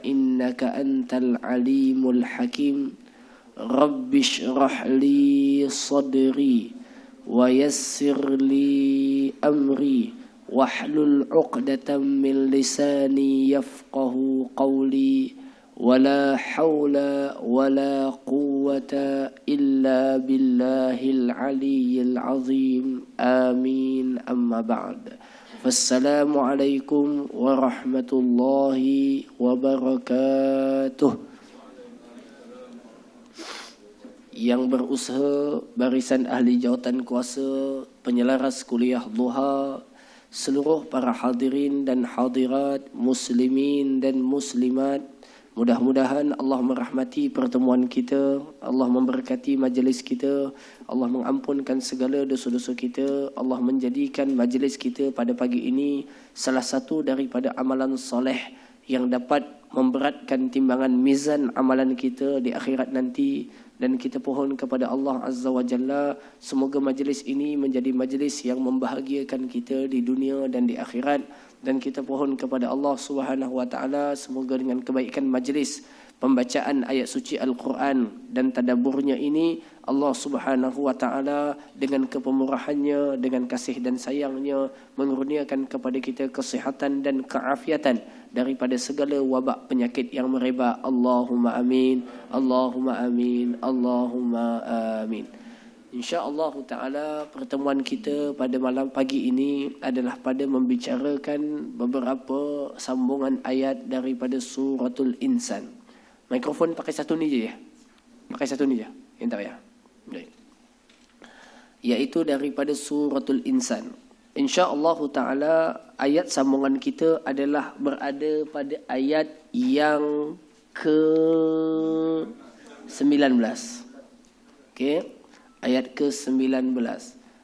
إنك أنت العليم الحكيم رب اشرح لي صدري ويسر لي أمري واحلل عقدة من لساني يفقه قولي ولا حول ولا قوة إلا بالله العلي العظيم آمين أما بعد فالسلام عليكم ورحمة الله وبركاته. Yang berusaha barisan ahli jawatan kuasa penyelaras kuliah duha, seluruh para hadirin dan hadirat, muslimin dan muslimat, mudah-mudahan Allah merahmati pertemuan kita, Allah memberkati majlis kita, Allah mengampunkan segala dosa-dosa kita, Allah menjadikan majlis kita pada pagi ini salah satu daripada amalan soleh yang dapat memberatkan timbangan mizan amalan kita di akhirat nanti. Dan kita pohon kepada Allah Azza wa Jalla, semoga majlis ini menjadi majlis yang membahagiakan kita di dunia dan di akhirat. Dan kita pohon kepada Allah Subhanahu wa Ta'ala, semoga dengan kebaikan majlis pembacaan ayat suci Al-Quran dan tadabburnya ini, Allah Subhanahu wa Ta'ala dengan kepemurahannya, dengan kasih dan sayangnya mengurniakan kepada kita kesihatan dan keafiatan daripada segala wabak penyakit yang merebak. Allahumma amin, Allahumma amin, Allahumma amin. InsyaAllah ta'ala pertemuan kita pada malam pagi ini adalah pada membicarakan beberapa sambungan ayat daripada suratul Insan. Mikrofon pakai satu ni je ya? Pakai satu ni je? Yang tak ya? Baik. Iaitu daripada suratul Insan. InsyaAllah ta'ala ayat sambungan kita adalah berada pada ayat yang ke-19. Okey, ayat ke-19.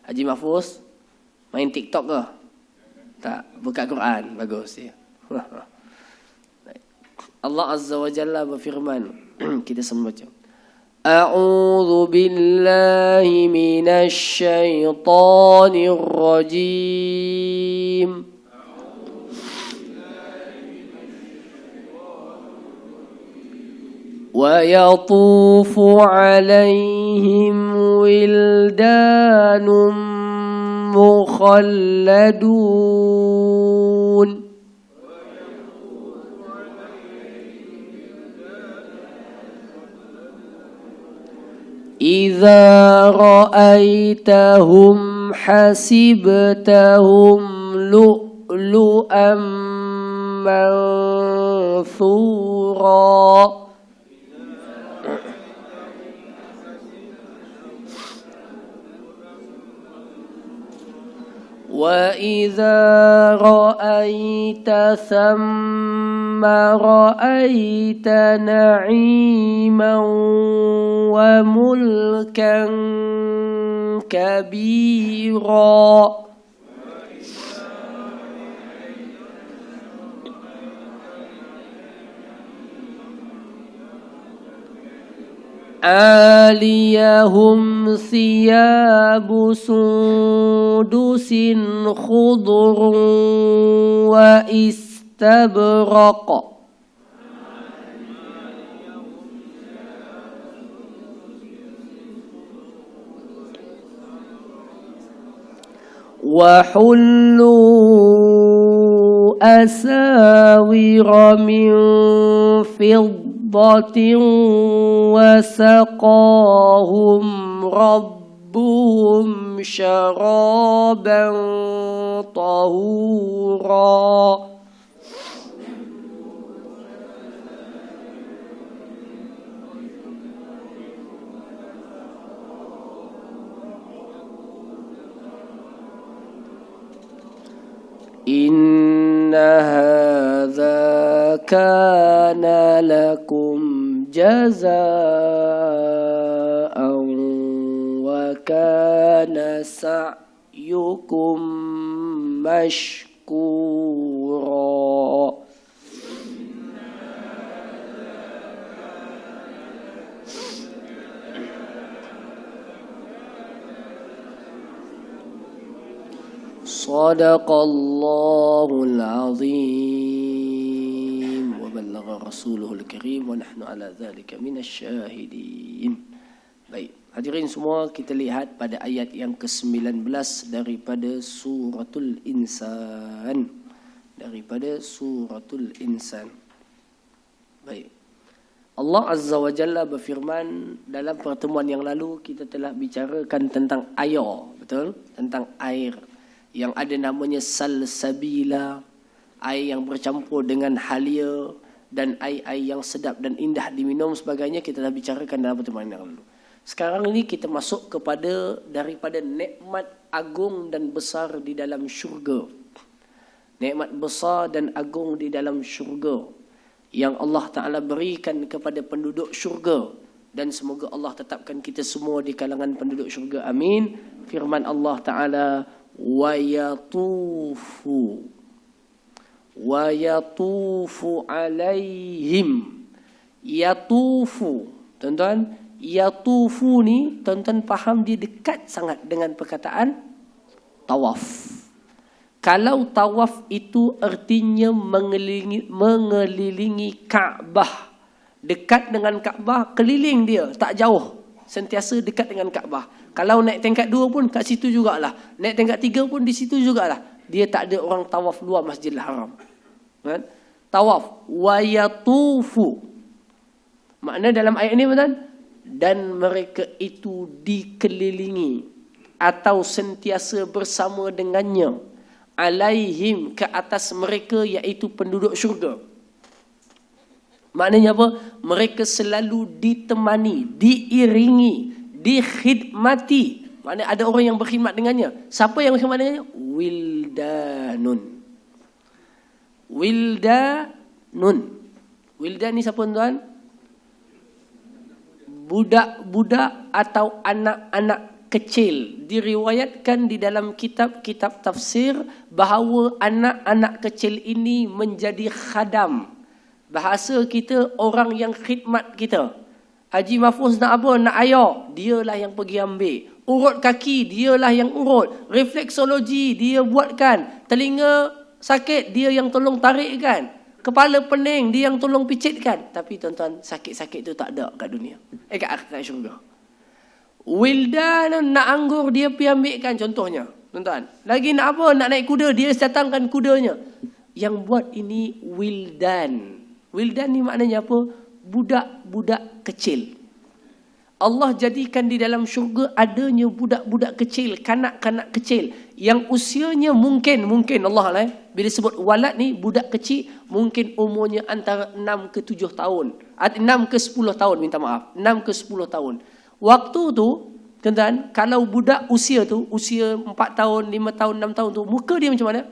Haji Mahfuz main TikTok ke? Tak, buka Quran, bagus ya. Allah Azza wa Jalla berfirman, kita semua baca. A'udzu billahi minasy syaithanir rajim. Wa yatufu 'alaihim wildanun mukhalladun. إذا رأيتهم حسبتهم لؤلؤا منثورا وإذا رأيت ثم رأيت نعيما وملكا كبيرا عاليهم ثياب سندس خضر واستبرق وحلوا أساور من فضة وسقاهم ربهم شرابا طهورا إن هذا كان لكم جزاء وكان سعيكم مشكورا صدق الله العظيم وبلغ wa rasuluhul karim wa nahnu ala dzalika minasyahidin. Baik, hadirin semua, kita lihat pada ayat yang ke-19 daripada suratul Insan. Daripada suratul Insan. Baik. Allah Azza wa Jalla berfirman, dalam pertemuan yang lalu kita telah bicarakan tentang air, betul? Tentang air yang ada namanya salsabila, air yang bercampur dengan halia dan air-air yang sedap dan indah diminum sebagainya, kita telah bicarakan dalam pertemuan yang lalu. Sekarang ini kita masuk kepada daripada nikmat agung dan besar di dalam syurga. Nikmat besar dan agung di dalam syurga yang Allah Ta'ala berikan kepada penduduk syurga. Dan semoga Allah tetapkan kita semua di kalangan penduduk syurga. Amin. Firman Allah Ta'ala, wa yatufu alaihim. Yatufu. Tuan-tuan, yatufu ni, tuan-tuan faham dia dekat sangat dengan perkataan tawaf. Kalau tawaf itu artinya mengelilingi Kaabah. Dekat dengan Kaabah, keliling dia, tak jauh. Sentiasa dekat dengan Kaabah. Kalau naik tingkat 2 pun kat situ jugalah. Naik tingkat 3 pun di situ jugalah. Dia tak ada orang tawaf luar Masjidil Haram. Kan? Tawaf. Wa yatufu. Makna dalam ayat ini betul? Dan mereka itu dikelilingi atau sentiasa bersama dengannya. Alaihim, ke atas mereka, iaitu penduduk syurga. Maknanya apa? Mereka selalu ditemani, diiringi, dikhidmati. Maknanya ada orang yang berkhidmat dengannya. Siapa yang berkhidmat dengannya? Wildanun. Wildanun. Wildan ni siapa tuan? Budak-budak atau anak-anak kecil. Diriwayatkan di dalam kitab-kitab tafsir bahawa anak-anak kecil ini menjadi khadam. Bahasa kita, orang yang khidmat kita. Haji Mahfuz nak apa? Nak air, dialah yang pergi ambil. Urut kaki, dialah yang urut. Refleksologi, dia buatkan. Telinga sakit, dia yang tolong tarikkan. Kepala pening, dia yang tolong picitkan. Tapi tuan-tuan, sakit-sakit tu tak ada kat dunia. Kat akhirat syurga. Wildan nak anggur, dia pergi ambilkan, contohnya. Tuan-tuan, lagi nak apa? Nak naik kuda, dia datangkan kudanya. Yang buat ini wildan. Wildan ni maknanya apa? Budak-budak kecil. Allah jadikan di dalam syurga adanya budak-budak kecil, kanak-kanak kecil yang usianya mungkin Allah lah, bila sebut walad ni, budak kecil mungkin umurnya antara 6 ke 7 tahun, 6 ke 10 tahun, minta maaf, 6 ke 10 tahun. Waktu tu, tuan-tuan, kalau budak usia tu, usia 4 tahun, 5 tahun, 6 tahun tu, muka dia macam mana?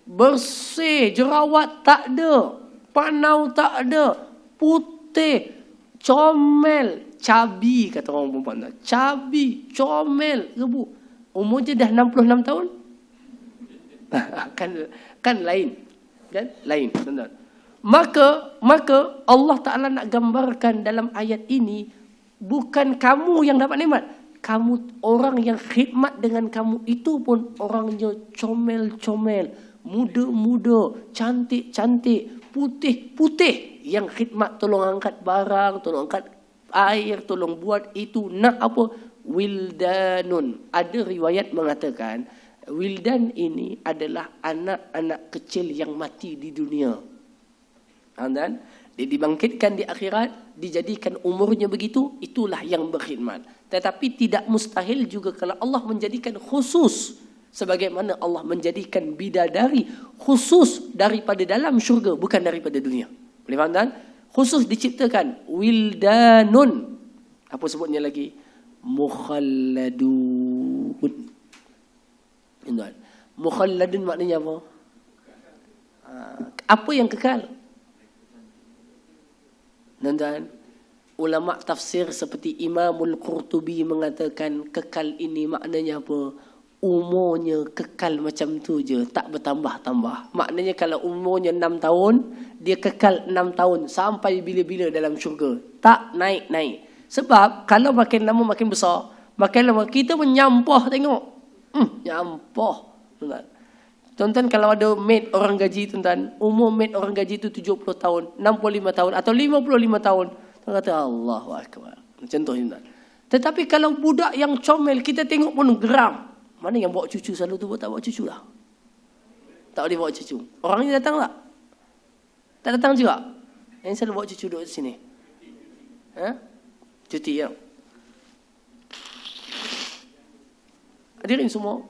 Bersih, jerawat tak ada, panau tak ada, putih, comel, cabi kata orang perempuan tu. Cabi, comel, rebu. Umur je dah 66 tahun. kan lain. Kan lain, tuan-tuan. Maka Allah Ta'ala nak gambarkan dalam ayat ini, bukan kamu yang dapat nikmat. Kamu, orang yang khidmat dengan kamu itu pun orangnya comel-comel, muda-muda, cantik-cantik, putih-putih. Yang khidmat, tolong angkat barang, tolong angkat air, tolong buat itu. Nak apa? Wildanun. Ada riwayat mengatakan, wildan ini adalah anak-anak kecil yang mati di dunia. Dan dia dibangkitkan di akhirat, dijadikan umurnya begitu, itulah yang berkhidmat. Tetapi tidak mustahil juga kalau Allah menjadikan khusus, sebagaimana Allah menjadikan bidadari khusus daripada dalam syurga, bukan daripada dunia. Boleh faham tak? Khusus diciptakan wildanun. Apa sebutnya lagi? Mukhalladun. Mukhalladun maknanya apa? Apa yang kekal? Dan ulama tafsir seperti Imamul Qurtubi mengatakan kekal ini maknanya apa? Umurnya kekal macam tu je, tak bertambah-tambah. Maknanya kalau umurnya 6 tahun, dia kekal 6 tahun sampai bila-bila dalam syurga. Tak naik-naik. Sebab kalau makin lama makin besar, makin lama kita pun nyampah tengok. Nyampah. Tuan-tuan, kalau ada maid orang gaji, tuan-tuan, umur maid orang gaji itu 70 tahun, 65 tahun atau 55 tahun. Tuan kata Allahu Akbar. Contohnya, tuan. Tetapi kalau budak yang comel, kita tengok pun geram. Mana yang bawa cucu selalu tu, tak bawa cucu lah. Tak boleh bawa cucu. Orangnya datang tak? Tak datang juga. Yang selalu bawa cucu duduk di sini. Cuti ya. Hadirin semua.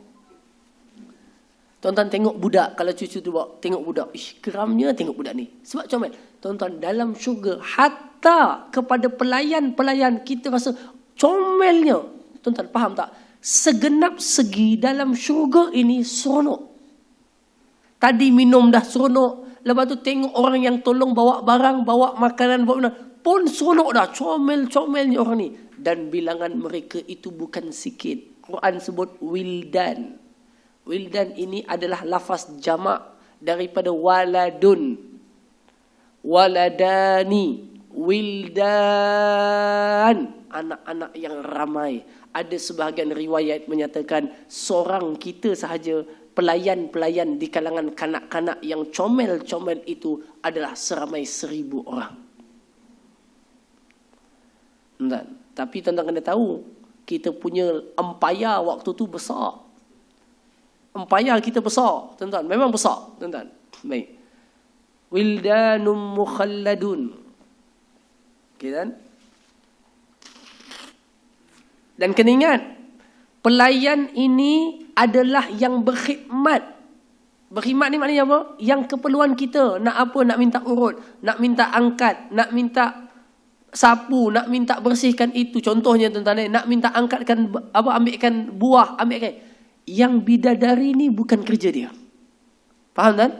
Tuan-tuan tengok budak, kalau cucu tu bawa, tengok budak. Geramnya tengok budak ni. Sebab comel. Tuan-tuan, dalam syurga, hatta kepada pelayan-pelayan, kita rasa comelnya. Tuan-tuan, faham tak? Segenap segi dalam syurga ini seronok. Tadi minum dah seronok. Lepas tu tengok orang yang tolong bawa barang, bawa makanan, bawa pun seronok dah. Comel-comelnya orang ni. Dan bilangan mereka itu bukan sikit. Quran sebut wildan. Wildan ini adalah lafaz jamak daripada waladun. Waladani. Wildan. Anak-anak yang ramai. Ada sebahagian riwayat menyatakan seorang kita sahaja, pelayan-pelayan di kalangan kanak-kanak yang comel-comel itu adalah seramai 1000 orang. Tapi tuan-tuan kena tahu, kita punya empayar waktu tu besar. Empayar kita besar, tuan-tuan. Memang besar, tuan-tuan. Baik. Wildanum mukhalladun. Okay, kan? Dan kena ingat, pelayan ini adalah yang berkhidmat. Berkhidmat ni maknanya apa? Yang keperluan kita. Nak apa? Nak minta urut. Nak minta angkat. Nak minta sapu. Nak minta bersihkan itu. Contohnya tuan-tuan, nak minta angkatkan, ambilkan buah. Ambilkan. Yang bidadari ni bukan kerja dia. Faham kan?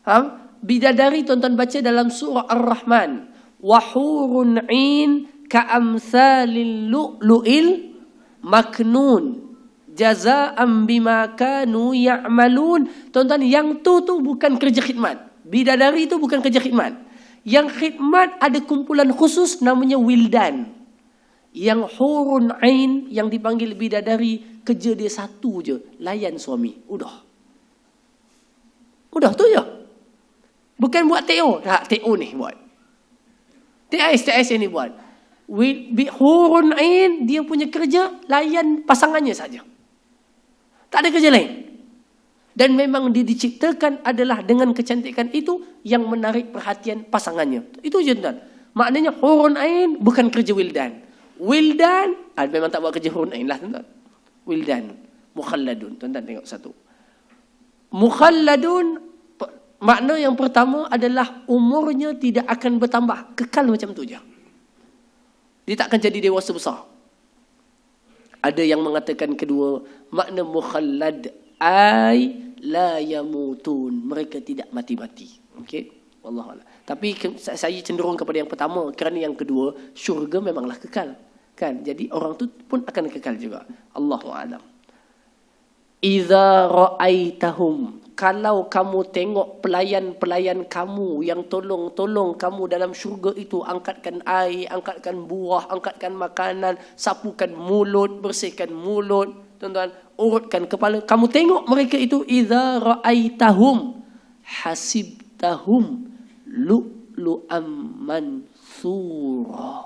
Faham? Bidadari tuan-tuan baca dalam surah Ar-Rahman. Wahurun 'in ka'amsalil lu'lu'il maknun jazaa'an bima kanu ya'malun. Tuan-tuan, yang tu bukan kerja khidmat. Bidadari itu bukan kerja khidmat. Yang khidmat ada kumpulan khusus namanya wildan. Yang hurun ain, yang dipanggil bidadari, kerja dia satu je, layan suami. Udah tu je. Bukan buat TO. Tak, TO ni buat. TIS ni buat. Hurun ain, dia punya kerja layan pasangannya saja. Tak ada kerja lain. Dan memang dia diciptakan adalah dengan kecantikan itu yang menarik perhatian pasangannya. Itu je, tuan. Maknanya hurun ain bukan kerja wildan. Wildan, memang tak buat kerja hurun ain lah, tuan. Wildan, mukhalladun. Tuan-tuan tengok satu. Mukhalladun, makna yang pertama adalah umurnya tidak akan bertambah. Kekal macam tu je. Dia tak akan jadi dewasa besar. Ada yang mengatakan kedua, makna mukhallad ay la yamutun. Mereka tidak mati-mati. Okey? Wallahualam. Tapi saya cenderung kepada yang pertama, kerana yang kedua, syurga memanglah kekal. Kan? Jadi orang tu pun akan kekal juga. Allahualam. Idza ra'aitahum, kalau kamu tengok pelayan-pelayan kamu yang tolong-tolong kamu dalam syurga itu, angkatkan air, angkatkan buah, angkatkan makanan, sapukan mulut, bersihkan mulut, tuan-tuan, urutkan kepala. Kamu tengok mereka itu, idza ra'aitahum hasibtahum lu'lu'am mansura.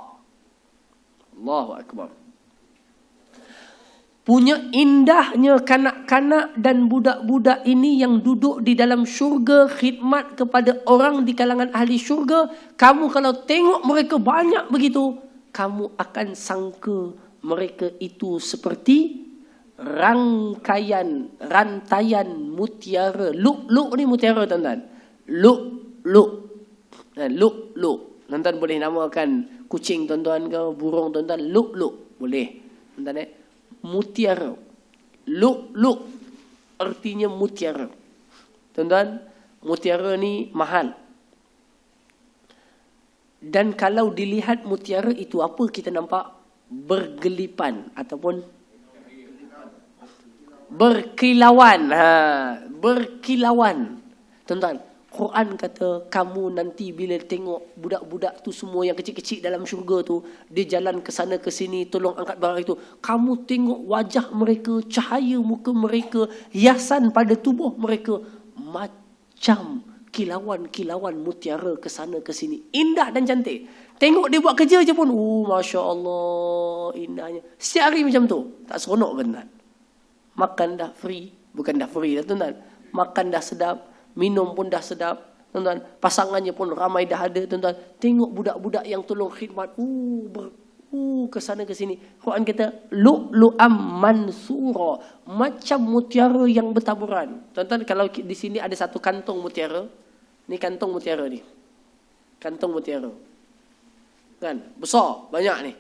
Allahu Akbar. Punya indahnya kanak-kanak dan budak-budak ini yang duduk di dalam syurga, khidmat kepada orang di kalangan ahli syurga. Kamu kalau tengok mereka banyak begitu, kamu akan sangka mereka itu seperti rantaian mutiara. Luk ni mutiara, tuan-tuan. Luk. Tuan-tuan boleh namakan kucing tuan-tuan ke, burung tuan-tuan, luk. Boleh. Tuan-tuan mutiara. Luk artinya mutiara. Tuan-tuan, mutiara ni mahal. Dan kalau dilihat mutiara itu, apa kita nampak? Bergelipan ataupun berkilauan. Berkilauan. Tuan-tuan, Quran kata kamu nanti bila tengok budak-budak tu semua yang kecil-kecil dalam syurga tu, dia jalan ke sana ke sini tolong angkat barang itu, kamu tengok wajah mereka, cahaya muka mereka, hiasan pada tubuh mereka macam kilauan-kilauan mutiara ke sana ke sini, indah dan cantik. Tengok dia buat kerja je pun, Masya Allah, indahnya. Setiap hari macam tu, tak seronok kan tuan? Makan dah free, bukan dah free dah tuan-tuan, makan dah sedap, minum pun dah sedap, tuan-tuan. Pasangannya pun ramai dah ada, tuan-tuan. Tengok budak-budak yang tolong khidmat, ke sana ke sini. Quran kata lu'lu'am mansura, macam mutiara yang bertaburan. Tuan-tuan, kalau di sini ada satu kantong mutiara, ni kantong mutiara ni. Kantong mutiara. Kan? Besar, banyak ni.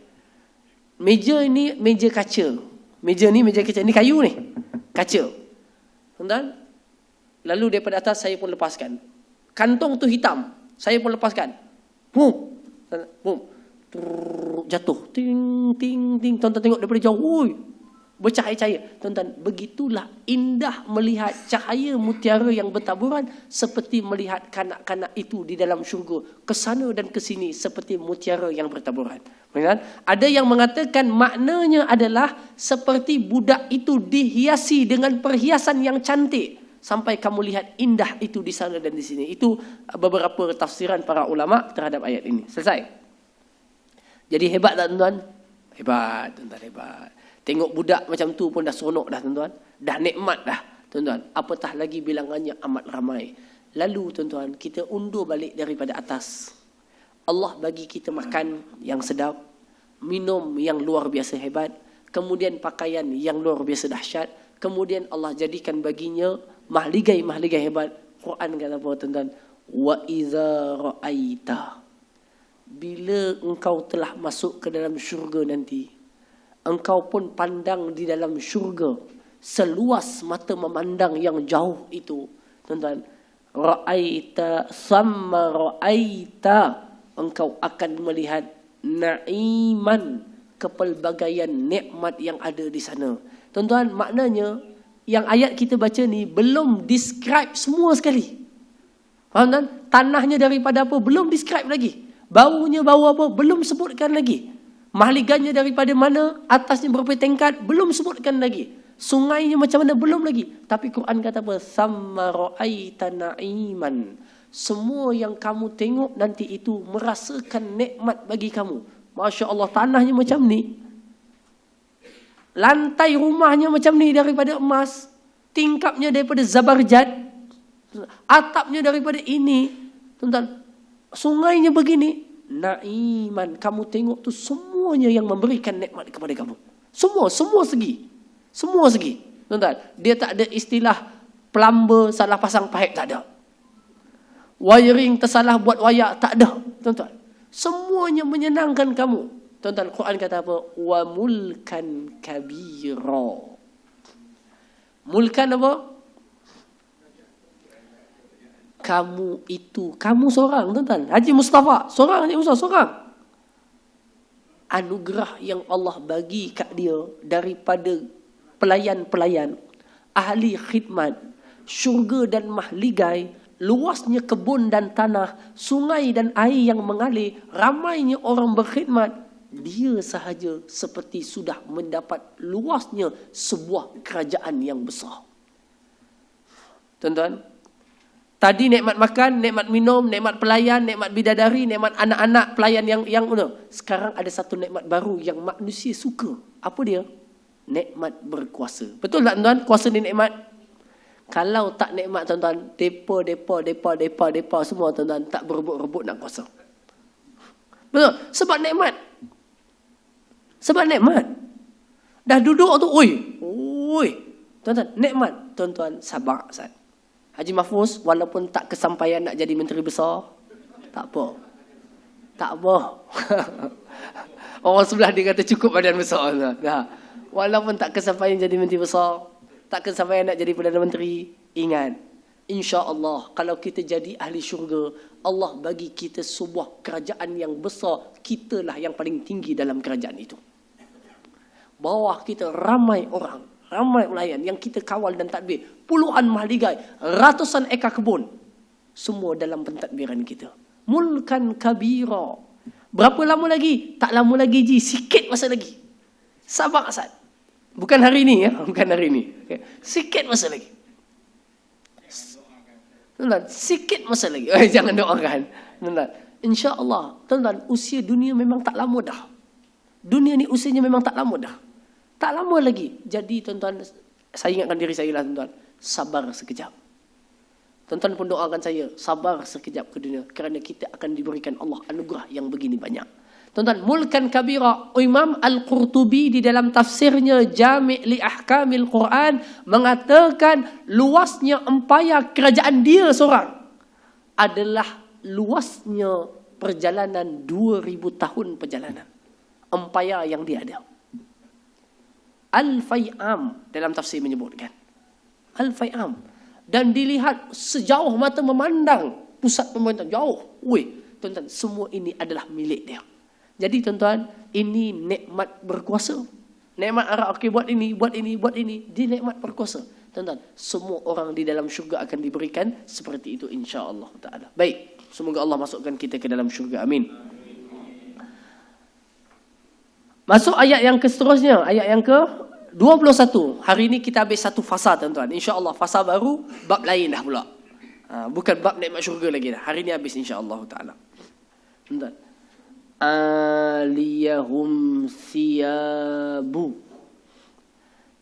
Meja ini meja kaca. Meja ni meja kaca, ni kayu ni. Kaca. Tuan-tuan, lalu daripada atas saya pun lepaskan. Kantong tu hitam, saya pun lepaskan. Boom. Jatuh. Ting ting ting. Tuan-tuan tengok daripada jauh. Bercahaya-cahaya. Tuan-tuan, begitulah indah melihat cahaya mutiara yang bertaburan, seperti melihat kanak-kanak itu di dalam syurga, ke sana dan ke sini seperti mutiara yang bertaburan. Ada yang mengatakan maknanya adalah seperti budak itu dihiasi dengan perhiasan yang cantik, sampai kamu lihat indah itu di sana dan di sini. Itu beberapa tafsiran para ulama terhadap ayat ini. Selesai. Jadi hebat tak tuan-tuan? Hebat, tuan-tuan, hebat. Tengok budak macam tu pun dah seronok dah tuan-tuan. Dah nikmat dah tuan-tuan. Apatah lagi bilangannya amat ramai. Lalu tuan-tuan, kita undur balik daripada atas. Allah bagi kita makan yang sedap, minum yang luar biasa hebat, kemudian pakaian yang luar biasa dahsyat, kemudian Allah jadikan baginya mahligai-mahligai hebat. Quran kata apa tuan-tuan? Wa iza ra'aita, bila engkau telah masuk ke dalam syurga nanti, engkau pun pandang di dalam syurga seluas mata memandang yang jauh itu, tuan-tuan. Ra'aita samma ra'aita, engkau akan melihat na'iman, kepelbagaian nikmat yang ada di sana. Tuan-tuan, maknanya yang ayat kita baca ni belum describe semua sekali. Faham tuan? Tanahnya daripada apa belum describe lagi. Baunya bau apa belum sebutkan lagi. Mahliganya daripada mana, atasnya berapa tingkat, belum sebutkan lagi. Sungainya macam mana, belum lagi. Tapi Quran kata apa? Samma ra'aita na'iman. Semua yang kamu tengok nanti itu merasakan nikmat bagi kamu. Masya Allah, tanahnya macam ni. Lantai rumahnya macam ni daripada emas. Tingkapnya daripada zabarjad. Atapnya daripada ini. Tuan-tuan, sungainya begini. Na'iman, kamu tengok tu semuanya yang memberikan nikmat kepada kamu. Semua segi. Semua segi. Tuan-tuan, dia tak ada istilah plumber salah pasang paip, tak ada. Wiring tersalah buat wayak, tak ada. Tuan-tuan, semuanya menyenangkan kamu. Tuan-tuan, Quran kata apa? Wa mulkan kabira. Mulkan apa? Kamu itu, kamu seorang tuan-tuan. Haji Mustafa, seorang Haji Mustafa, seorang. Anugerah yang Allah bagi kat dia daripada pelayan-pelayan, ahli khidmat, syurga dan mahligai, luasnya kebun dan tanah, sungai dan air yang mengalir, ramainya orang berkhidmat, dia sahaja seperti sudah mendapat luasnya sebuah kerajaan yang besar. Tuan-tuan, tadi nikmat makan, nikmat minum, nikmat pelayan, nikmat bidadari, nikmat anak-anak pelayan yang sekarang ada satu nikmat baru yang manusia suka. Apa dia? Nikmat berkuasa. Betul tak tuan-tuan? Kuasa ni nikmat. Kalau tak nikmat tuan-tuan, depa semua tuan-tuan tak berebut-rebut nak kuasa. Betul? Sebab nikmat. Sebab nikmat. Dah duduk tu, oi. Tuan-tuan, nikmat. Tuan-tuan, sabar Ustaz. Haji Mahfuz, walaupun tak kesampaian nak jadi menteri besar, tak apa. Tak apa. Orang sebelah dia kata cukup badan besar. Nah, walaupun tak kesampaian jadi menteri besar, tak kesampaian nak jadi Perdana Menteri, ingat, insya-Allah kalau kita jadi ahli syurga, Allah bagi kita sebuah kerajaan yang besar, kitalah yang paling tinggi dalam kerajaan itu. Bawah kita ramai orang, ramai pelayan yang kita kawal dan tadbir, puluhan mahligai, ratusan ekar kebun. Semua dalam pentadbiran kita. Mulkan kabira. Berapa lama lagi? Tak lama lagi ji, sikit masa lagi. Sabar Asad. Bukan hari ini ya, bukan hari ini. Okay. Sikit masa lagi. Tuan-tuan, sikit masa lagi. Jangan doakan. Tuan-tuan, insya-Allah, tuan-tuan, usia dunia memang tak lama dah. Dunia ni usianya memang tak lama dah. Tak lama lagi. Jadi tuan-tuan, saya ingatkan diri saya lah tuan-tuan, sabar sekejap. Tuan-tuan pun doakan saya, sabar sekejap ke dunia. Kerana kita akan diberikan Allah anugerah yang begini banyak. Tuan-tuan, mulkan kabira. Imam Al-Qurtubi di dalam tafsirnya Jami' li Ahkamil Quran mengatakan luasnya empayar kerajaan dia seorang adalah luasnya perjalanan 2000 tahun perjalanan. Empayar yang dia ada. Al-Fay'am dalam tafsir menyebutkan. Al-Fay'am. Dan dilihat sejauh mata memandang pusat pemerintahan jauh. Tuan-tuan, semua ini adalah milik dia. Jadi tuan-tuan, ini nikmat berkuasa. Nikmat Arab, okay, buat ini, buat ini, buat ini. Dia nikmat berkuasa. Tuan-tuan, semua orang di dalam syurga akan diberikan seperti itu insya-Allah taala. Baik, semoga Allah masukkan kita ke dalam syurga. Amin. Masuk ayat yang seterusnya, ayat yang ke-21. Hari ini kita habis satu fasa tuan-tuan. Insya-Allah fasa baru, bab lain dah pula. Bukan bab nikmat syurga lagi dah. Hari ini habis insya-Allah taala. Tuan-tuan. Aliyahum thiyabu.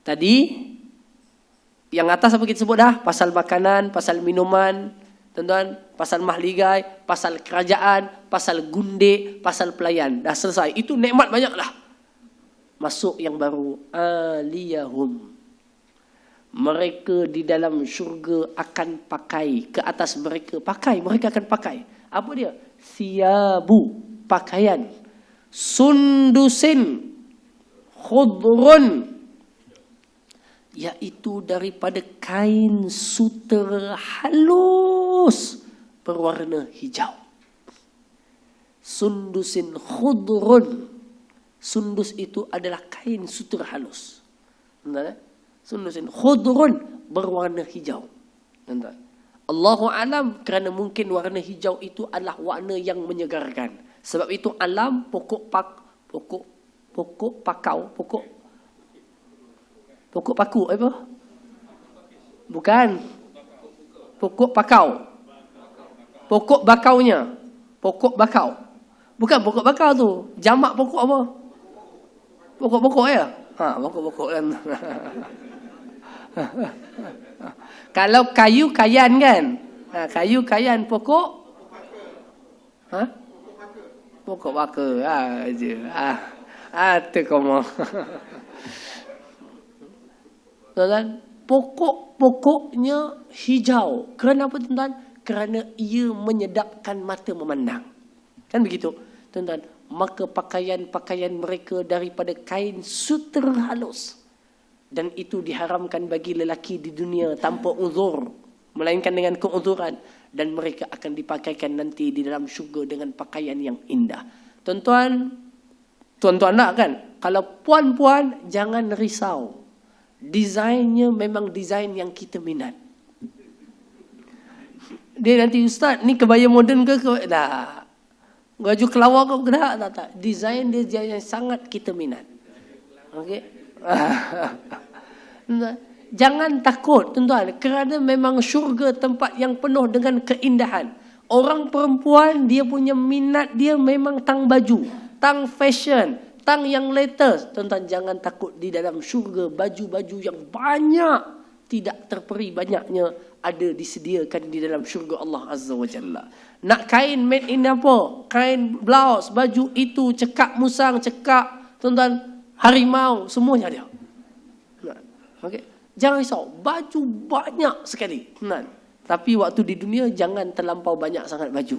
Tadi yang atas apa kita sebut dah? Pasal makanan, pasal minuman, tuan-tuan, pasal mahligai, pasal kerajaan, pasal gundik, pasal pelayan. Dah selesai. Itu nikmat banyak lah. Masuk yang baru. Aliyahum. Mereka di dalam syurga akan pakai. Ke atas mereka pakai. Mereka akan pakai. Apa dia? Thiyabu. Pakaian. Sundusin. Khudrun. Iaitu daripada kain sutera halus. Berwarna hijau. Sundusin khudrun. Sundus itu adalah kain sutera halus. Benar? Sundusin khudrun berwarna hijau. Benar? Allahu alam, kerana mungkin warna hijau itu adalah warna yang menyegarkan. Sebab itu alam pokok paku apa? Bukan. Pokok pakau. Pokok bakaunya. Pokok bakau. Bukan pokok bakau tu. Jamak pokok apa? Pokok-pokok ya? Pokok-pokok kan. Kalau kayu kayan kan? Kayu kayan pokok? Pokok baka. Je. Tu kamu. Tuan-tuan, pokok-pokoknya hijau. Kerana apa tuan-tuan? Kerana ia menyedapkan mata memandang. Kan begitu? Tuan-tuan, maka pakaian-pakaian mereka daripada kain sutera halus. Dan itu diharamkan bagi lelaki di dunia tanpa uzur. Melainkan dengan keuzuran. Dan mereka akan dipakaikan nanti di dalam syurga dengan pakaian yang indah. Tuan-tuan nak kan? Kalau puan-puan, jangan risau. Desainnya memang desain yang kita minat. Dia nanti, ustaz, ni kebaya moden ke? Dah. Baju kelawar ke? Tak. Desain dia yang sangat kita minat. Okey? Jangan takut, tuan-tuan. Kerana memang syurga tempat yang penuh dengan keindahan. Orang perempuan, dia punya minat dia memang tang baju, tang fashion, tang yang latest. Tuan-tuan, jangan takut. Di dalam syurga, baju-baju yang banyak, tidak terperi banyaknya, ada disediakan di dalam syurga Allah Azza wa Jalla. Nak kain made in apa? Kain blouse, baju itu, cekak musang, cekak, tuan-tuan, harimau, semuanya ada. Okey. Jangan risau, baju banyak sekali. Tapi waktu di dunia jangan terlampau banyak sangat baju.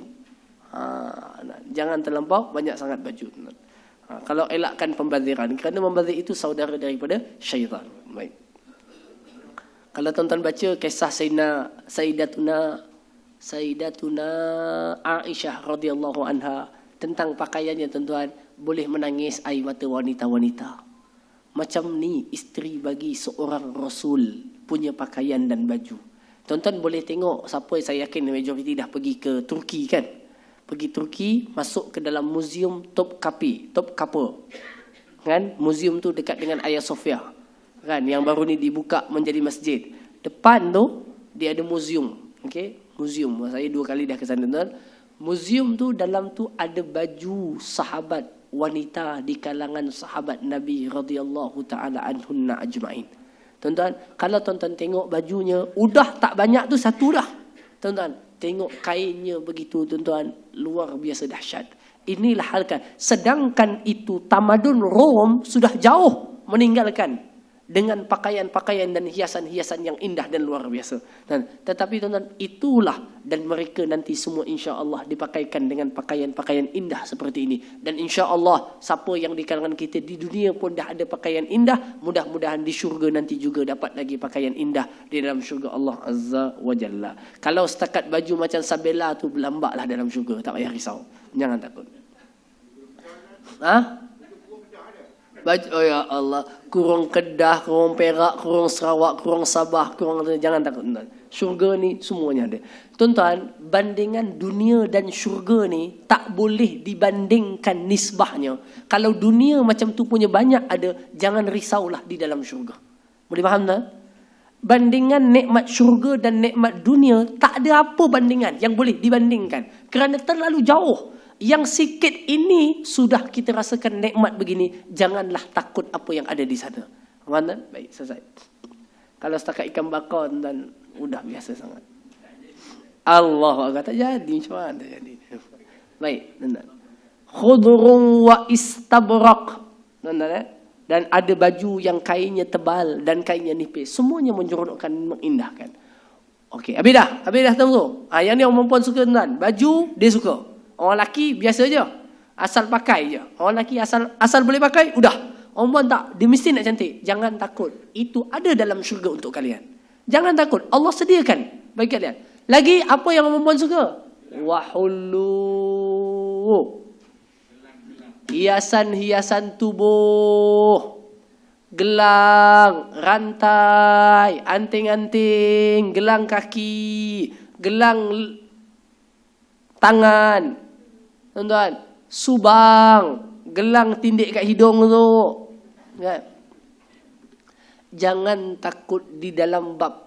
Jangan terlampau banyak sangat baju. Kalau elakkan pembaziran, kerana membazir itu saudara daripada syaitan. Baik. Kalau tuan-tuan baca kisah Sayyidatuna Aisyah radhiyallahu anha tentang pakaiannya, tuan-tuan, boleh menangis air mata wanita-wanita. Macam ni isteri bagi seorang Rasul punya pakaian dan baju. Tuan-tuan boleh tengok, siapa saya yakin majoriti dah pergi ke Turki kan. Pergi Turki, masuk ke dalam muzium Topkapi kan, muzium tu dekat dengan Hagia Sophia kan, yang baru ni dibuka menjadi masjid. Depan tu dia ada muzium, okey, muzium. Saya 2 kali dah ke sana tuan. Muzium tu dalam tu ada baju sahabat wanita di kalangan sahabat Nabi radhiyallahu taala anhunna ajmain. Tuan-tuan, kalau tuan-tuan tengok bajunya, udah tak banyak tu satu dah. Tuan-tuan, tengok kainnya begitu tuan-tuan, luar biasa dahsyat. Inilah halkan. Sedangkan itu tamadun Rom sudah jauh meninggalkan dengan pakaian-pakaian dan hiasan-hiasan yang indah dan luar biasa. Dan tetapi tuan-tuan, itulah, dan mereka nanti semua insya-Allah dipakaikan dengan pakaian-pakaian indah seperti ini. Dan insya-Allah siapa yang di kalangan kita di dunia pun dah ada pakaian indah, mudah-mudahan di syurga nanti juga dapat lagi pakaian indah di dalam syurga Allah Azza wa Jalla. Kalau setakat baju macam Sabella tu, berlambaklah dalam syurga, tak payah risau. Jangan takut. Baju, oh ya Allah, kurang Kedah, kurang Perak, kurang Sarawak, kurang Sabah, kurang, jangan takut tuan. Syurga ni semuanya ada. Tuan-tuan, bandingan dunia dan syurga ni tak boleh dibandingkan nisbahnya. Kalau dunia macam tu punya banyak ada, jangan risaulah di dalam syurga. Boleh faham tak? Bandingan nikmat syurga dan nikmat dunia, tak ada apa bandingan yang boleh dibandingkan. Kerana terlalu jauh. Yang sikit ini sudah kita rasakan nikmat begini, janganlah takut apa yang ada di sana. Mana? Baik, selesai. Kalau setakat ikan bakar dan udah biasa sangat. Allah kata jadi macam mana jadi. Baik, tuan-tuan. Khudrun wa istabrak. Tuan-tuan, dan ada baju yang kainnya tebal dan kainnya nipis. Semuanya menyeronokkan, mengindahkan. Okey, habis dah tahu. Yang ni orang perempuan suka tuan. Baju dia suka. Orang lelaki biasa je. Asal pakai je. Orang lelaki asal boleh pakai, udah. Orang perempuan tak. Dia mesti nak cantik. Jangan takut. Itu ada dalam syurga untuk kalian. Jangan takut. Allah sediakan bagi kalian. Lagi, apa yang orang perempuan suka? Wahullu. Hiasan-hiasan tubuh. Gelang, rantai, anting-anting, gelang kaki, gelang tangan. Tuan-tuan, subang, gelang tindik kat hidung tu. Kan? Jangan takut di dalam bab